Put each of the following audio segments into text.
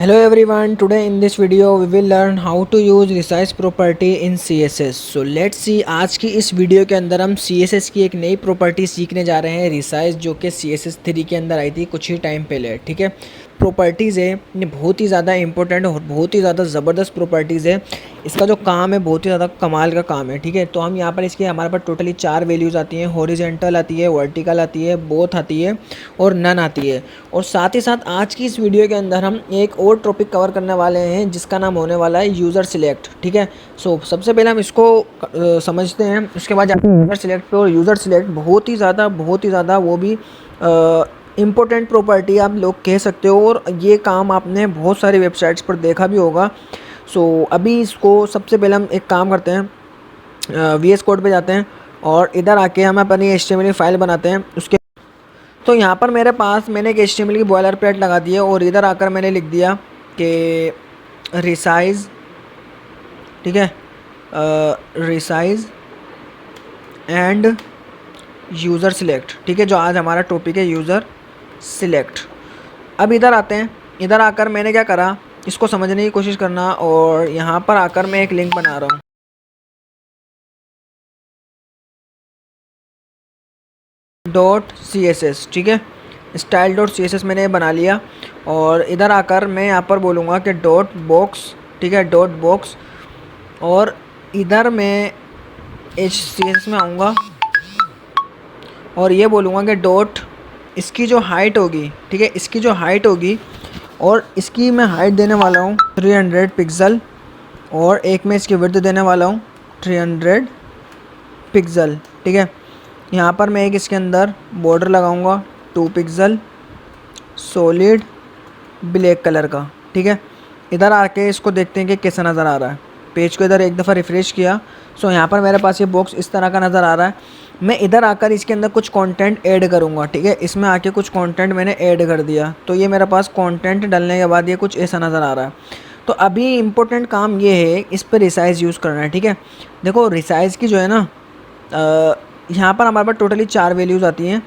Hello everyone, today in this video we will learn how to use resize property in CSS. So let's see, आज की इस video के अंदर हम CSS की एक नई प्रॉपर्टी सीखने जा रहे हैं, resize, जो कि CSS 3 के अंदर आई थी कुछ ही टाइम पहले। ठीक है, प्रॉपर्टीज़ है ये बहुत ही ज़्यादा इंपॉर्टेंट और बहुत ही ज़्यादा ज़बरदस्त प्रॉपर्टीज़ है। इसका जो काम है बहुत ही ज़्यादा कमाल का काम है। ठीक है, तो हम यहाँ पर इसकी हमारे पास टोटली 4 वैल्यूज़ आती हैं, हॉरिजॉन्टल आती है, वर्टिकल आती है, बोथ आती है और नन आती है। और साथ ही साथ आज की इस वीडियो के अंदर हम एक और टॉपिक कवर करने वाले हैं जिसका नाम होने वाला है यूज़र सिलेक्ट। ठीक है, सो सबसे पहले हम इसको समझते हैं, उसके बाद जाते हैं यूज़र सिलेक्ट पे। और यूज़र सिलेक्ट बहुत ही ज़्यादा वो भी इम्पोर्टेंट प्रॉपर्टी आप लोग कह सकते हो, और ये काम आपने बहुत सारी वेबसाइट्स पर देखा भी होगा। सो अभी इसको सबसे पहले हम एक काम करते हैं, VS कोड पे जाते हैं और इधर आके हम अपनी HTML फाइल बनाते हैं। उसके तो यहाँ पर मेरे पास मैंने एक HTML की बॉयलर प्लेट लगा दी है और इधर आकर मैंने लिख दिया कि रिसाइज, ठीक है, रिसाइज एंड यूज़र सिलेक्ट। ठीक है, जो आज हमारा टॉपिक है यूज़र सिलेक्ट। अब इधर आते हैं, इधर आकर मैंने क्या करा, इसको समझने की कोशिश करना, और यहाँ पर आकर मैं एक लिंक बना रहा हूँ .css। ठीक है, स्टाइल .css मैंने बना लिया, और इधर आकर मैं यहाँ पर बोलूँगा कि डॉट बॉक्स। ठीक है, डॉट बॉक्स, और इधर मैं HCSS में आऊँगा और ये बोलूँगा कि डॉट, इसकी जो हाइट होगी, ठीक है, इसकी जो हाइट होगी, और इसकी मैं हाइट देने वाला हूँ 300 पिक्सल, और एक मैं इसकी विड्थ देने वाला हूँ 300 पिक्सल। ठीक है, यहाँ पर मैं एक इसके अंदर बॉर्डर लगाऊंगा 2 पिक्सल सॉलिड ब्लैक कलर का। ठीक है, इधर आके इसको देखते हैं कि कैसा नज़र आ रहा है। पेज को इधर एक दफ़ा रिफ़्रेश किया, सो यहाँ पर मेरे पास ये बॉक्स इस तरह का नज़र आ रहा है। मैं इधर आकर इसके अंदर कुछ कंटेंट ऐड करूँगा। ठीक है, इसमें आके कुछ कंटेंट मैंने ऐड कर दिया, तो ये मेरे पास कंटेंट डालने के बाद ये कुछ ऐसा नज़र आ रहा है। तो अभी इम्पोर्टेंट काम ये है, इस पर रिसाइज़ यूज़ करना है। ठीक है, देखो रिसाइज़ की जो है ना, यहाँ पर हमारे पास टोटली 4 वैल्यूज़ आती हैं,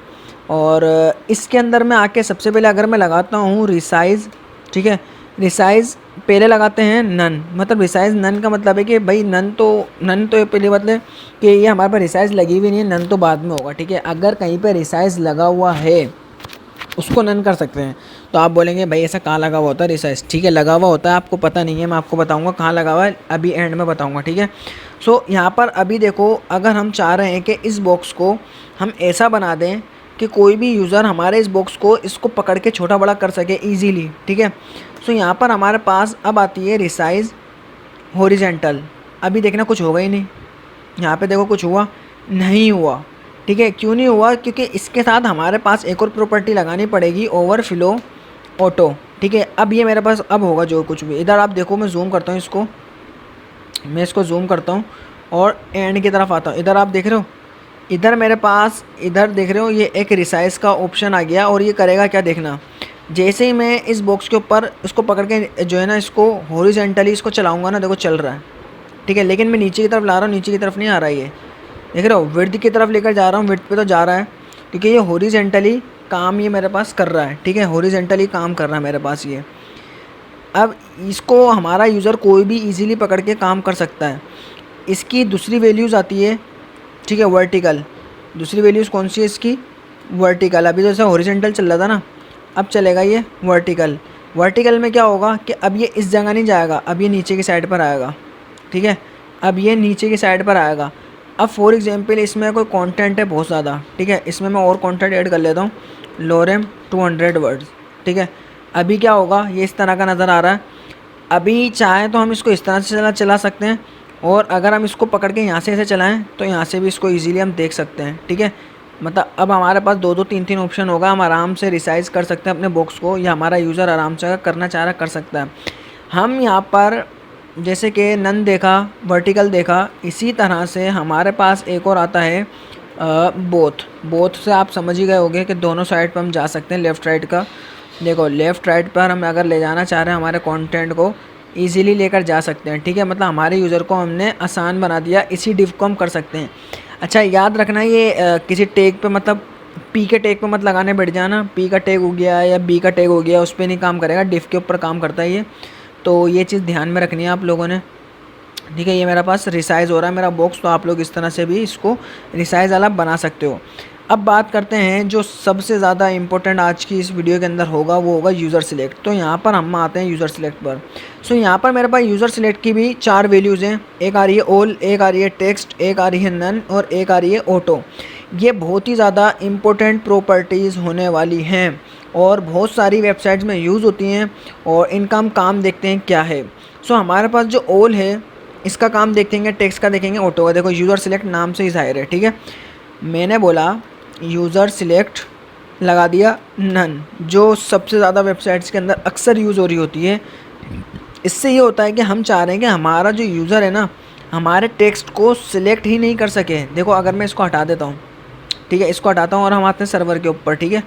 और इसके अंदर मैं आके सबसे पहले अगर मैं लगाता हूँ रिसाइज़, ठीक है, रिसाइज़ पहले लगाते हैं नन, मतलब रिसाइज़ नन का मतलब है कि भाई नन तो पहले मतलब कि ये हमारे पास रिसाइज़ लगी हुई नहीं है, नन तो बाद में होगा। ठीक है, अगर कहीं पे रिसाइज़ लगा हुआ है उसको नन कर सकते हैं। तो आप बोलेंगे भाई ऐसा कहाँ लगा हुआ होता है रिसाइज। ठीक है, लगा हुआ होता है, आपको पता नहीं है, मैं आपको बताऊंगा कहाँ लगा हुआ है, अभी एंड में बताऊंगा। ठीक है, सो यहाँ पर अभी देखो, अगर हम चाह रहे हैं कि इस बॉक्स को हम ऐसा बना दें कि कोई भी यूज़र हमारे इस बॉक्स को इसको पकड़ के छोटा बड़ा कर सके ईजीली। ठीक है, सो यहाँ पर हमारे पास अब आती है रिसाइज हॉरिजॉन्टल। अभी देखना कुछ होगा ही नहीं, यहाँ पे देखो कुछ हुआ नहीं हुआ। ठीक है, क्यों नहीं हुआ, क्योंकि इसके साथ हमारे पास एक और प्रॉपर्टी लगानी पड़ेगी, ओवरफ्लो ऑटो। ठीक है, अब ये मेरे पास अब होगा जो कुछ भी। इधर आप देखो, मैं जूम करता हूँ इसको, मैं इसको जूम करता हूँ और एंड की तरफ आता हूँ। इधर आप देख रहे हो, इधर मेरे पास, इधर देख रहे हो, ये एक रिसाइज का ऑप्शन आ गया, और ये करेगा क्या देखना, जैसे ही मैं इस बॉक्स के ऊपर इसको पकड़ के जो है ना, इसको हॉरिजॉन्टली इसको चलाऊँगा ना, देखो चल रहा है। ठीक है, लेकिन मैं नीचे की तरफ ला रहा हूँ, नीचे की तरफ नहीं आ रहा है, ये देख रहे हो, विड्थ की तरफ लेकर जा रहा हूँ, विड्थ पे तो जा रहा है, क्योंकि ये हॉरिजॉन्टली काम ये मेरे पास कर रहा है। ठीक है, हॉरिजॉन्टली काम कर रहा है मेरे पास ये। अब इसको हमारा यूज़र कोई भी इजीली पकड़ के काम कर सकता है। इसकी दूसरी वैल्यूज़ आती है, ठीक है, वर्टिकल। दूसरी वैल्यूज़ कौन सी है इसकी, वर्टिकल। अभी जैसे हॉरिजॉन्टल चल रहा था ना, अब चलेगा ये वर्टिकल। वर्टिकल में क्या होगा कि अब ये इस जगह नहीं जाएगा, अब ये नीचे की साइड पर आएगा। ठीक है, अब ये नीचे की साइड पर आएगा। अब फॉर एग्जांपल इसमें कोई कंटेंट है बहुत ज़्यादा, ठीक है, इसमें मैं और कंटेंट ऐड कर लेता हूँ, लोरेम 200 वर्ड्स। ठीक है, अभी क्या होगा, ये इस तरह का नज़र आ रहा है। अभी चाहे तो हम इसको इस तरह से चला सकते हैं, और अगर हम इसको पकड़ के यहाँ से ऐसे चलाएं तो यहाँ से भी इसको इजीली हम देख सकते हैं। ठीक है, मतलब अब हमारे पास 2-2 3-3 ऑप्शन होगा, हम आराम से रिसाइज कर सकते हैं अपने बॉक्स को, या हमारा यूज़र आराम से करना चाह रहा कर सकता है। हम यहाँ पर जैसे कि नन देखा, वर्टिकल देखा, इसी तरह से हमारे पास एक और आता है बोथ से आप समझ ही गए होंगे कि दोनों साइड पर हम जा सकते हैं, लेफ़्ट राइट का। देखो लेफ़्ट राइट पर हम अगर ले जाना चाह रहे हैं हमारे कंटेंट को, इजीली लेकर जा सकते हैं। ठीक है, मतलब हमारे यूज़र को हमने आसान बना दिया, इसी डिव को हम कर सकते हैं। अच्छा याद रखना, ये किसी टैग पे मतलब पी के टैग पे मत लगाने बैठ जाना, पी का टैग हो गया या बी का टैग हो गया उस पर नहीं काम करेगा, डिफ के ऊपर काम करता है ये। तो ये चीज़ ध्यान में रखनी है आप लोगों ने, ठीक है। ये मेरे पास रिसाइज़ हो रहा है मेरा बॉक्स, तो आप लोग इस तरह से भी इसको रिसाइज़ वाला बना सकते हो। अब बात करते हैं जो सबसे ज़्यादा इम्पोर्टेंट आज की इस वीडियो के अंदर होगा, वो होगा यूज़र सिलेक्ट। तो यहाँ पर हम आते हैं यूज़र सिलेक्ट पर। सो यहाँ पर मेरे पास यूज़र सिलेक्ट की भी 4 वैल्यूज़ हैं, एक आ रही है ऑल, एक आ रही है टेक्स्ट, एक आ रही है नन और एक आ रही है ऑटो। ये बहुत ही ज़्यादा इम्पोर्टेंट प्रॉपर्टीज़ होने वाली हैं और बहुत सारी वेबसाइट्स में यूज़ होती हैं और इनका हम काम देखते हैं क्या है। सो हमारे पास जो ऑल है इसका काम देखेंगे, टेक्स्ट का देखेंगे, ऑटो का। देखो यूज़र सिलेक्ट नाम से ही जाहिर है, ठीक है। मैंने बोला यूज़र सिलेक्ट, लगा दिया नन, जो सबसे ज़्यादा वेबसाइट्स के अंदर अक्सर यूज़ हो रही होती है। इससे ये होता है कि हम चाह रहे हैं कि हमारा जो यूज़र है ना हमारे टेक्स्ट को सिलेक्ट ही नहीं कर सके। देखो अगर मैं इसको हटा देता हूँ, ठीक है, इसको हटाता हूँ और हम आते हैं सर्वर के ऊपर, ठीक है।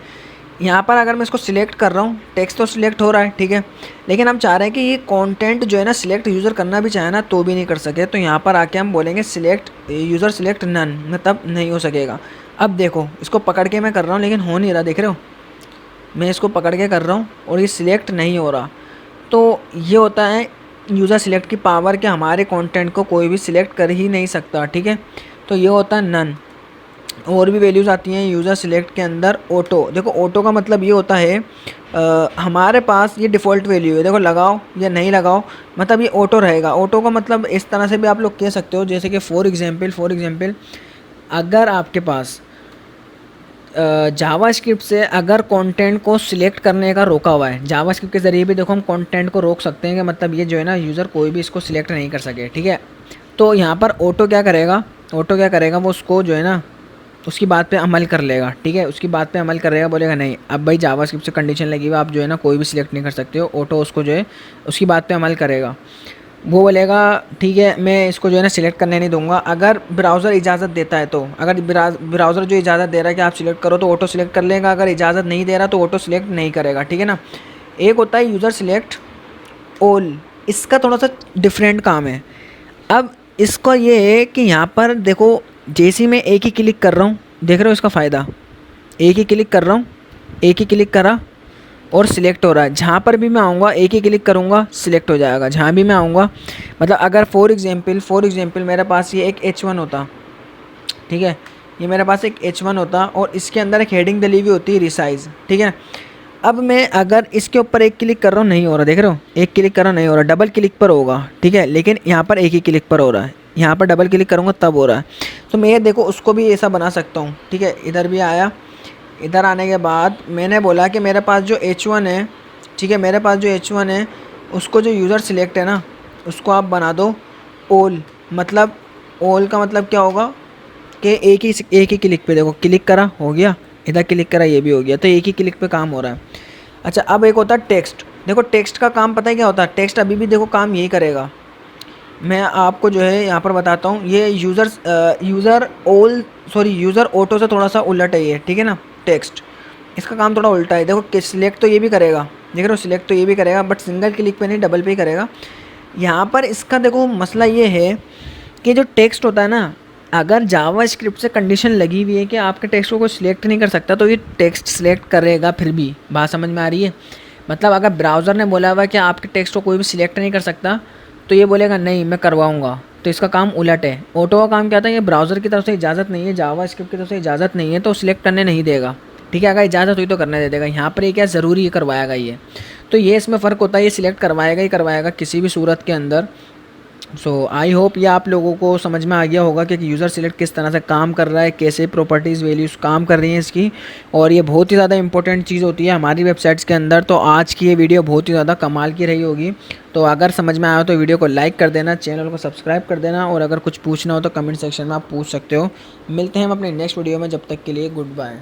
यहाँ पर अगर मैं इसको सिलेक्ट कर रहा हूँ, टेक्स्ट तो सिलेक्ट हो रहा है, ठीक है, लेकिन हम चाह रहे हैं कि ये कंटेंट जो है ना सिलेक्ट यूज़र करना भी चाहे ना तो भी नहीं कर सके। तो यहाँ पर आके हम बोलेंगे सिलेक्ट यूज़र सिलेक्ट नन, मतलब नहीं हो सकेगा। अब देखो इसको पकड़ के मैं कर रहा हूँ लेकिन हो नहीं रहा, देख रहे हो, मैं इसको पकड़ के कर रहा हूँ और ये सिलेक्ट नहीं हो रहा। तो ये होता है यूज़र सिलेक्ट की पावर कि हमारे कंटेंट को कोई भी सिलेक्ट कर ही नहीं सकता, ठीक है। तो ये होता है नन। और भी वैल्यूज़ आती हैं यूज़र सिलेक्ट के अंदर, ऑटो। देखो ऑटो का मतलब ये होता है हमारे पास ये डिफ़ॉल्ट वैल्यू है, देखो लगाओ या नहीं लगाओ मतलब ये ऑटो रहेगा। ऑटो का मतलब इस तरह से भी आप लोग कह सकते हो, जैसे कि फॉर एग्जांपल अगर आपके पास जावास्क्रिप्ट से अगर कंटेंट को सिलेक्ट करने का रोका हुआ है, जावास्क्रिप्ट के ज़रिए भी देखो हम कंटेंट को रोक सकते हैं कि मतलब ये जो है ना यूज़र कोई भी इसको सिलेक्ट नहीं कर सके, ठीक है। तो यहाँ पर ऑटो क्या करेगा, वो उसको जो है ना उसकी बात पे अमल कर लेगा, ठीक है, उसकी बात पे अमल करेगा, बोलेगा नहीं अब भाई जावास्क्रिप्ट से कंडीशन लगी हुई आप जो है ना कोई भी सिलेक्ट नहीं कर सकते हो। ऑटो उसको जो है उसकी बात पे अमल करेगा, वो बोलेगा ठीक है मैं इसको जो है ना सिलेक्ट करने नहीं दूंगा। अगर ब्राउज़र इजाज़त देता है, तो अगर ब्राउज़र जो इजाज़त दे रहा है कि आप सिलेक्ट करो तो ऑटो सिलेक्ट कर लेगा, अगर इजाज़त नहीं दे रहा तो ऑटो सिलेक्ट नहीं करेगा, ठीक है ना। एक होता है यूज़र सिलेक्ट ऑल, इसका थोड़ा सा डिफरेंट काम है। अब इसका ये है कि यहाँ पर देखो जैसे ही मैं एक ही क्लिक कर रहा हूँ, देख रहे हो इसका फ़ायदा, एक ही क्लिक कर रहा हूँ, एक ही क्लिक करा और सिलेक्ट हो रहा है। जहाँ पर भी मैं आऊँगा एक ही क्लिक करूँगा सिलेक्ट हो जाएगा, जहाँ भी मैं आऊँगा। मतलब अगर फॉर एग्जांपल मेरे पास ये एक H1 होता, ठीक है, ये मेरे पास एक H1 होता और इसके अंदर एक हेडिंग डली हुई होती है रिसाइज़, ठीक है। अब मैं अगर इसके ऊपर एक क्लिक कर रहा हूँ नहीं हो रहा, देख रहे हो एक क्लिक कर रहा नहीं हो रहा, डबल क्लिक पर होगा, ठीक है, लेकिन यहाँ पर एक ही क्लिक पर हो रहा है, यहाँ पर डबल क्लिक करूँगा तब हो रहा है। तो मैं ये देखो उसको भी ऐसा बना सकता हूँ, ठीक है। इधर भी आया, इधर आने के बाद मैंने बोला कि मेरे पास जो H1 है, ठीक है, मेरे पास जो H1 है उसको जो यूज़र सिलेक्ट है ना उसको आप बना दो ऑल। मतलब ऑल का मतलब क्या होगा कि एक ही क्लिक पे, देखो क्लिक करा हो गया, इधर क्लिक करा ये भी हो गया, तो एक ही क्लिक पे काम हो रहा है। अच्छा अब एक होता है टेक्स्ट। देखो टेक्स्ट का काम पता है क्या होता है, टेक्स्ट अभी भी देखो काम यही करेगा। मैं आपको जो है यहाँ पर बताता हूँ, ये यूज़र ऑटो से थोड़ा सा उलट है ये, ठीक है ना। टेक्स्ट इसका काम थोड़ा उल्टा है, देखो सिलेक्ट तो ये भी करेगा, देख रहे हो सिलेक्ट तो ये भी करेगा बट सिंगल क्लिक पे नहीं डबल पे ही करेगा। यहाँ पर इसका देखो मसला ये है कि जो टेक्स्ट होता है ना, अगर जावास्क्रिप्ट से कंडीशन लगी हुई है कि आपके टेक्स्ट को कोई सिलेक्ट नहीं कर सकता तो ये टेक्स्ट सिलेक्ट करेगा फिर भी। बात समझ में आ रही है? मतलब अगर ब्राउज़र ने बोला हुआ कि आपके टेक्स्ट को कोई भी सिलेक्ट नहीं कर सकता तो ये बोलेगा नहीं मैं करवाऊँगा। तो इसका काम उलट है। ऑटो का काम क्या था, ये ब्राउज़र की तरफ से इजाज़त नहीं है, जावास्क्रिप्ट की तरफ से इजाज़त नहीं है तो सिलेक्ट करने नहीं देगा, ठीक है। अगर इजाज़त हुई तो करने दे देगा। यहाँ पर ये क्या ज़रूरी है करवाएगा ये, तो ये इसमें फ़र्क होता है, ये सिलेक्ट करवाएगा ही करवाएगा किसी भी सूरत के अंदर। सो आई होप ये आप लोगों को समझ में आ गया होगा कि यूज़र सिलेक्ट किस तरह से काम कर रहा है, कैसे प्रॉपर्टीज़ वैल्यूज़ काम कर रही हैं इसकी, और ये बहुत ही ज़्यादा इंपॉर्टेंट चीज़ होती है हमारी वेबसाइट्स के अंदर। तो आज की ये वीडियो बहुत ही ज़्यादा कमाल की रही होगी। तो अगर समझ में आया तो वीडियो को लाइक कर देना, चैनल को सब्सक्राइब कर देना, और अगर कुछ पूछना हो तो कमेंट सेक्शन में आप पूछ सकते हो। मिलते हैं हम अपने नेक्स्ट वीडियो में, जब तक के लिए गुड बाय।